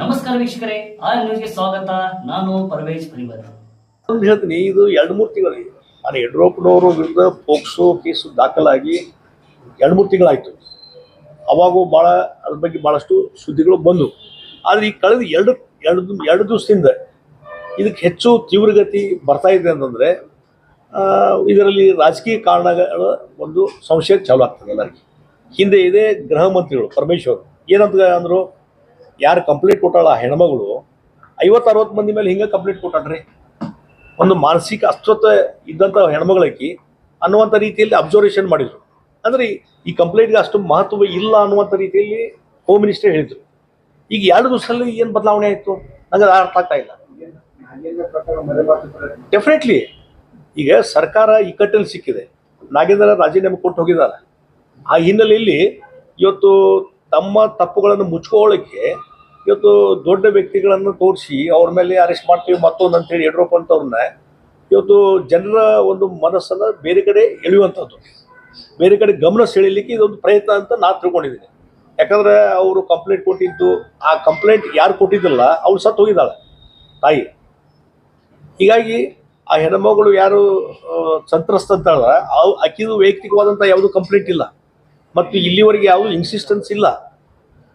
ನಮಸ್ಕಾರ ವೀಕ್ಷಕರೇ, ಆರ್ ನ್ಯೂಸ್ಗೆ ಸ್ವಾಗತ. ನಾನು ಪರ್ವೇಜ್ ಪರಿವರ್. ಹೇಳ್ತೀನಿ, ಇದು 2-3 ತಿಂಗಳಿಗೆ ನಾನು ಯಡಿಯೂರಪ್ಪನವರು ವಿರುದ್ಧ ಪೋಕ್ಸೋ ಕೇಸು ದಾಖಲಾಗಿ 2-3 ತಿಂಗಳಾಯಿತು. ಅವಾಗೂ ಅದ್ರ ಬಗ್ಗೆ ಭಾಳಷ್ಟು ಸುದ್ದಿಗಳು ಬಂದವು. ಆದರೆ ಈ ಕಳೆದ ಎರಡು ದಿವಸದಿಂದ ಇದಕ್ಕೆ ಹೆಚ್ಚು ತೀವ್ರಗತಿ ಬರ್ತಾ ಇದೆ ಅಂತಂದರೆ ಇದರಲ್ಲಿ ರಾಜಕೀಯ ಕಾರಣಗಳ ಒಂದು ಸಂಶಯ ಚಾಲು ಆಗ್ತದೆ ಎಲ್ಲರಿಗೆ. ಹಿಂದೆ ಇದೇ ಗೃಹ ಮಂತ್ರಿಗಳು ಪರಮೇಶ್ವರ್ ಏನಂತ ಅಂದರು, ಯಾರು ಕಂಪ್ಲೇಂಟ್ ಕೊಟ್ಟಾಳ ಆ ಹೆಣ್ಮಗಳು 50-60 ಮಂದಿ ಮೇಲೆ ಹಿಂಗೆ ಕಂಪ್ಲೇಂಟ್ ಕೊಟ್ಟಾಡ್ರಿ, ಒಂದು ಮಾನಸಿಕ ಅಸ್ವಸ್ಥ ಇದ್ದಂಥ ಹೆಣ್ಮಗಳಾಕಿ ಅನ್ನುವಂಥ ರೀತಿಯಲ್ಲಿ ಅಬ್ಸರ್ವೇಷನ್ ಮಾಡಿದರು. ಅಂದರೆ ಈ ಕಂಪ್ಲೇಂಟ್ಗೆ ಅಷ್ಟು ಮಹತ್ವ ಇಲ್ಲ ಅನ್ನುವಂಥ ರೀತಿಯಲ್ಲಿ ಹೋಮ್ ಮಿನಿಸ್ಟರ್ ಹೇಳಿದರು. ಈಗ 2 ದಿವಸದಲ್ಲಿ ಏನು ಬದಲಾವಣೆ ಆಯಿತು ನನಗೆ ಅದು ಅರ್ಥ ಆಗ್ತಾ ಇಲ್ಲ. ಡೆಫಿನೆಟ್ಲಿ ಈಗ ಸರ್ಕಾರ ಇಕ್ಕಟ್ಟಲ್ಲಿ ಸಿಕ್ಕಿದೆ. ನಾಗೇಂದ್ರ ರಾಜೀನಾಮೆ ಕೊಟ್ಟು ಹೋಗಿದ್ದಾರೆ. ಆ ಹಿನ್ನೆಲೆಯಲ್ಲಿ ಇವತ್ತು ತಮ್ಮ ತಪ್ಪುಗಳನ್ನು ಮುಚ್ಕೊಳ್ಳೋಕ್ಕೆ ಇವತ್ತು ದೊಡ್ಡ ವ್ಯಕ್ತಿಗಳನ್ನು ತೋರಿಸಿ ಅವ್ರ ಮೇಲೆ ಅರೆಸ್ಟ್ ಮಾಡ್ತೀವಿ ಮತ್ತೊಂದು ಅಂತೇಳಿ ಯಡಿಯೂರಪ್ಪ ಅಂತವ್ರನ್ನ ಇವತ್ತು ಜನರ ಒಂದು ಮನಸ್ಸನ್ನು ಬೇರೆ ಕಡೆ ಎಳೆಯುವಂಥದ್ದು, ಬೇರೆ ಕಡೆ ಗಮನ ಸೆಳೀಲಿಕ್ಕೆ ಇದೊಂದು ಪ್ರಯತ್ನ ಅಂತ ನಾನು ತಿಳ್ಕೊಂಡಿದ್ದೀನಿ. ಯಾಕಂದರೆ ಅವರು ಕಂಪ್ಲೇಂಟ್ ಕೊಟ್ಟಿದ್ದು, ಆ ಕಂಪ್ಲೇಂಟ್ ಯಾರು ಕೊಟ್ಟಿದ್ದಿಲ್ಲ ಅವ್ರು ಸತ್ತು ಹೋಗಿದ್ದಾಳೆ ತಾಯಿ. ಹೀಗಾಗಿ ಆ ಹೆಣ್ಮಗಳು ಯಾರು ಸಂತ್ರಸ್ತ ಅಂತಾಳ ಆಕಿದು ವೈಯಕ್ತಿಕವಾದಂಥ ಯಾವುದೂ ಕಂಪ್ಲೇಂಟ್ ಇಲ್ಲ ಮತ್ತು ಇಲ್ಲಿವರೆಗೆ ಯಾವುದೂ ಇನ್ಸಿಸ್ಟೆನ್ಸ್ ಇಲ್ಲ.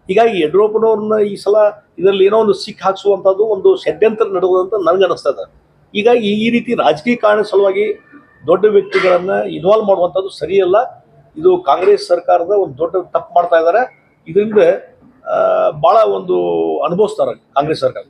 ಹೀಗಾಗಿ ಯಡಿಯೂರಪ್ಪನವ್ರನ್ನ ಈ ಸಲ ಇದರಲ್ಲಿ ಏನೋ ಒಂದು ಸಿಕ್ ಹಾಕ್ಸುವಂಥದ್ದು ಒಂದು ಷಡ್ಯಂತ್ರ ನಡೆಯುವಂತ ನನಗೆ ಅನಿಸ್ತದೆ. ಹೀಗಾಗಿ ಈ ರೀತಿ ರಾಜಕೀಯ ಕಾರಣ ಸಲುವಾಗಿ ದೊಡ್ಡ ವ್ಯಕ್ತಿಗಳನ್ನು ಇನ್ವಾಲ್ವ್ ಮಾಡುವಂಥದ್ದು ಸರಿಯಲ್ಲ. ಇದು ಕಾಂಗ್ರೆಸ್ ಸರ್ಕಾರದ ಒಂದು ದೊಡ್ಡ ತಪ್ಪು ಮಾಡ್ತಾ ಇದ್ದಾರೆ. ಇದರಿಂದ ಭಾಳ ಒಂದು ಅನುಭವಿಸ್ತಾರೆ ಕಾಂಗ್ರೆಸ್ ಸರ್ಕಾರ.